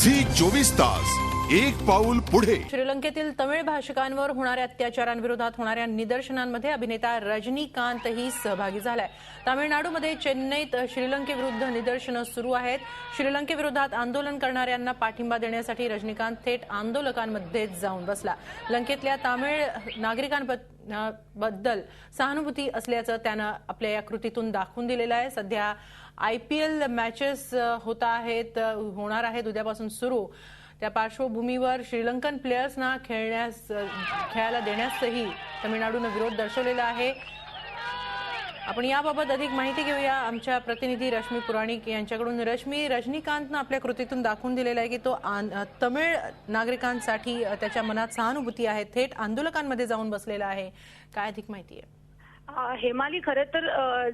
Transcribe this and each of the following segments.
Zee 24 तास एक पाऊल पुढे। श्रीलंकेतील तमिळ भाषिकांवर होणाऱ्या अत्याचारांविरोधात होणाऱ्या निदर्शनांमध्ये अभिनेता रजनीकांतही सहभागी झालाय। तामिळनाडूमध्ये चेन्नईत श्रीलंकेविरुद्ध निदर्शनं सुरू आहेत। श्रीलंकेविरोधात आंदोलन करणाऱ्यांना पाठिंबा देण्यासाठी रजनीकांत थेट आंदोलकांमध्ये जाऊन बसला। लंकेतल्या तामिळ नागरिकांबद्दल सहानुभूती असल्याचं त्यानं आपल्या या कृतीतून दाखवून दिलेलं आहे। सध्या IPL मॅचेस होणार आहेत उद्यापासून सुरू। त्या पार्श्वभूमीवर श्रीलंकन प्लेयर्सना खेळायला देण्यासही तमिळनाडूने विरोध दर्शवलेला आहे। आपण याबाबत अधिक माहिती घेऊया आमच्या प्रतिनिधी रश्मी पुराणिक यांच्याकडून। रश्मी, रजनीकांतने आपल्या कृतीतून दाखवून दिलेला आहे की तो तमिळ नागरिकांसाठी त्याच्या मनात सहानुभूती आहे, थेट आंदोलकांमध्ये जाऊन बसलेला आहे। काय अधिक माहिती आहे? हेमाली, खरं तर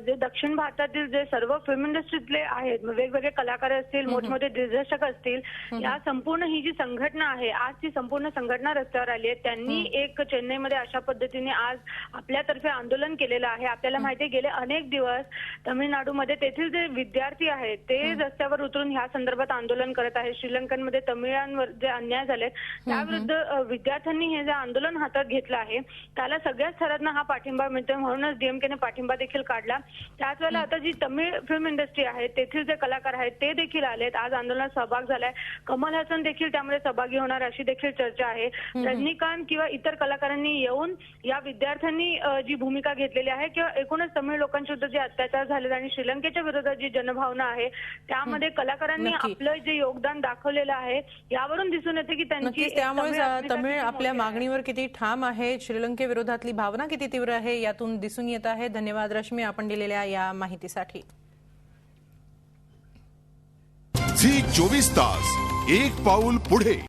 जे दक्षिण भारतातील जे सर्व फिल्म इंडस्ट्रीतले आहेत, वेगवेगळे कलाकार असतील, मोठमोठे दिग्दर्शक असतील, या संपूर्ण ही जी संघटना आहे, आज ती संपूर्ण संघटना रस्त्यावर आली आहे। त्यांनी एक चेन्नईमध्ये अशा पद्धतीने आज आपल्यातर्फे आंदोलन केलेलं आहे। आपल्याला माहिती आहे, गेले अनेक दिवस तमिळनाडूमध्ये तेथील जे विद्यार्थी आहेत ते रस्त्यावर उतरून ह्या संदर्भात आंदोलन करत आहेत। श्रीलंकेमध्ये तमिळांवर जे अन्याय झाले त्याविरुद्ध विद्यार्थ्यांनी हे जे आंदोलन हातात घेतलं आहे त्याला सगळ्याच स्तरांना हा पाठिंबा मिळतोय, म्हणून DMKने पाठिंबा देखील काढला। त्याच वेळेला आता जी तमिळ फिल्म इंडस्ट्री आहे तेथील जे कलाकार आहेत ते देखील आलेत, आज आंदोलनात सहभाग झालाय। कमल हसन देखील त्यामध्ये सहभागी होणार अशी देखील चर्चा आहे। रजनीकांत किंवा इतर कलाकारांनी येऊन या विद्यार्थ्यांनी जी भूमिका घेतलेली आहे किंवा एकूणच तमिळ लोकांच्या विरुद्ध जे अत्याचार झाले आणि श्रीलंकेच्या विरोधात जी जनभावना आहे त्यामध्ये कलाकारांनी आपलं जे योगदान दाखवलेलं आहे यावरून दिसून येते की त्यांची त्यामुळे तमिळ आपल्या मागणीवर किती ठाम आहे, श्रीलंकेविरोधातली भावना किती तीव्र आहे यातून दिसून येत आहे। धन्यवाद रश्मी आपण दिलेल्या या माहितीसाठी। झी 24 तास एक पाऊल पुढे।